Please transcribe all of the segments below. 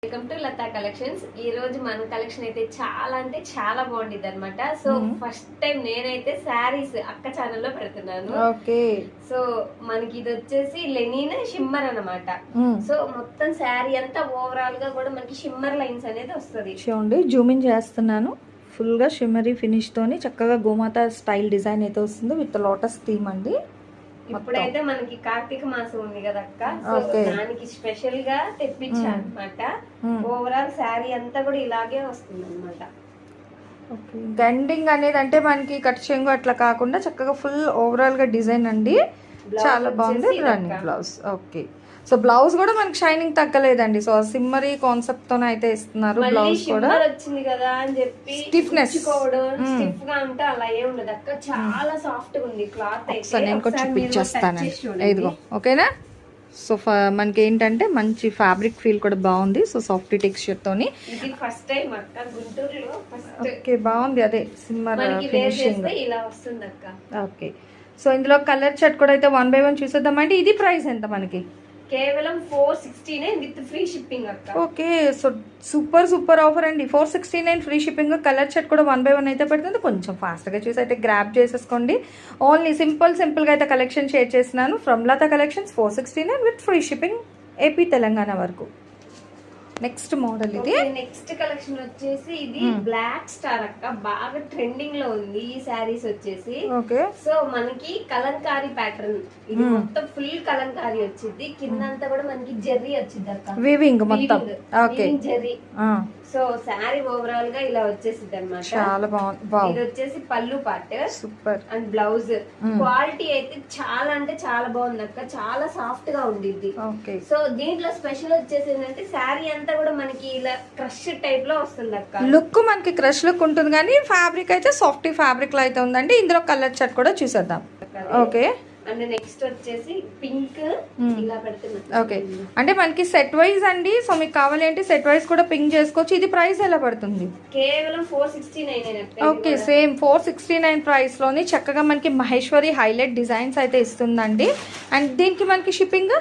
Welcome to Lata collections. ఈ రోజు మన కలెక్షన్ అయితే చాలా అంటే చాలా బాగుండిద్ది అనమాట. సో ఫస్ట్ టైం నేనైతే శారీస్ అక్క ఛానల్లో పెడుతున్నాను. ఓకే. సో మనకి ఇది వచ్చేసి లెనిన్ షిమ్మర్ అన్నమాట. సో మొత్తం శారీ అంతా ఓవరాల్ గా కూడా మనకి షిమ్మర్ లైన్స్ అనేది వస్తుంది. చూడండి, జూమింగ్ చేస్తున్నాను. ఫుల్ గా షిమ్మరీ ఫినిష్ తోని చక్కగా గోమాత స్టైల్ డిజైన్ అయితే వస్తుంది విత్ లోటస్ థీమ్ అండి. ఇప్పుడైతే మనకి కార్తీక మాసం ఉంది కదా అక్క, సో దానికి స్పెషల్ గా తెప్పించా అనమాట. ఓవరాల్ శారీ అంతా కూడా ఇలాగే వస్తుంది అనమాట. గండింగ్ అనేది అంటే మనకి కట్ చెంగు అట్లా కాకుండా చక్కగా ఫుల్ ఓవరాల్ గా డిజైన్ అండి. చాలా బాగుంది running blouse. Okay. So blouse కూడా మనకి షైనింగ్ తగ్గలేదండి. సో సిమ్మరీ కాన్సెప్ట్ తోనే అయితే ఇస్తున్నారు. బ్లౌజ్ కూడా వచ్చింది కదా అని చెప్పి స్టిఫ్నెస్ స్టిఫ్ గా ఉంటే అలా ఏం ఉండదు అక్క. చాలా సాఫ్ట్ గా ఉంది క్లాత్ అయితే. నేను కూడా చూపించేస్తానండి. ఇదిగో ఓకేనా. సో మనకి ఏంటంటే మంచి ఫ్యాబ్రిక్ ఫీల్ కూడా బాగుంది. సో సాఫ్ట్ టెక్స్చర్ తోని ఇది ఫస్ట్ టైం అక్క గుంటూరులో. ఓకే, బాగుంది. అదే సిమ్మర్ ఫినిషింగ్ ఇలా వస్తుంది అక్క. ఓకే. సో ఇందులో కలర్ చార్ట్ కూడా అయితే 1 by 1 చూసేద్దామంటే ఇది ప్రైస్ ఎంత మనకి? కేవలం 469 విత్ ఫ్రీ షిప్పింగ్ అక్క. ఓకే. సో సూపర్ ఆఫర్ అండి. 469 ఫ్రీ షిప్పింగ్. కలర్ షర్ట్ కూడా 1 by 1 అయితే పడుతుంది. కొంచెం ఫాస్ట్గా చూసి అయితే గ్రాప్ చేసేసుకోండి. ఓన్లీ సింపుల్గా అయితే కలెక్షన్ షేర్ చేస్తున్నాను from Latha collections. 469 with free shipping AP Telangana వరకు. నెక్స్ట్ మోడల్ ఇది. నెక్స్ట్ కలెక్షన్ వచ్చేసి ఇది బ్లాక్ స్టార్ అక్క. బాగా ట్రెండింగ్ లో ఉంది ఈ శారీస్ వచ్చేసి. ఓకే. సో మనకి కలంకారీ ప్యాటర్న్. ఇది మొత్తం ఫుల్ కలంకారీ వచ్చింది. కింద అంతా కూడా మనకి జెర్రీ వచ్చింది అక్క. వీవింగ్ మొత్తం. Okay. Jerry. So sari overall గా ఇలా వచ్చేసింది అనమాట. చాలా బాగుంది. ఇది వచ్చేసి పళ్ళు part. Super. And blouse quality అయితే చాలా అంటే చాలా బాగుంది అక్క. చాలా సాఫ్ట్ గా ఉండిద్ది. సో దీంట్లో స్పెషల్ వచ్చేసి ఏంటంటే శారీ అంతా కూడా మనకి ఇలా క్రష్ టైప్ లో వస్తుంది అక్క. లుక్ మనకి క్రష్ లుక్ ఉంటుంది కానీ ఫ్యాబ్రిక్ అయితే సాఫ్ట్ ఫ్యాబ్రిక్ లో అయితే ఉందండి. ఇందులో కలర్ చార్ట్ కూడా చూసేద్దాం. ఓకే. అండ్ నెక్స్ట్ వచ్చేసి పింక్ ఇలా పెడుతున్నా. ఓకే. అంటే మనకి సెట్ వైజ్ అండి. సో మీకు కావాలి అంటే సెట్ వైజ్ కూడా పింక్ చేసుకోవచ్చు. ఇది ప్రైస్ ఎలా పడుతుంది? కేవలం 469. ఓకే. సేమ్ 469 ప్రైస్ లోని చక్కగా మనకి మహేశ్వరి హైలైట్ డిజైన్స్ అయితే ఇస్తుందండి. అండ్ దీనికి మనకి షిప్పింగ్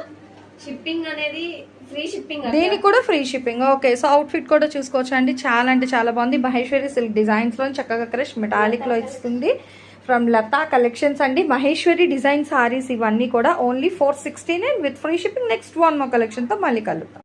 అనేది ఫ్రీ షిప్పింగ్. దీనికి కూడా free shipping. Okay. So out fit కూడా చూసుకోవచ్చు అండి. చాలా అంటే చాలా బాగుంది. మహేశ్వరి సిల్క్ డిజైన్స్ లో చక్కగా క్రష్ మెటాలిక్ లో ఇస్తుంది ఫ్రమ్ లతా కలెక్షన్స్ అండి. మహేశ్వరి డిజైన్ సారీస్ ఇవన్నీ కూడా only 469 with free shipping. Next 1 more collection తో మళ్ళీ కలుద్దాం.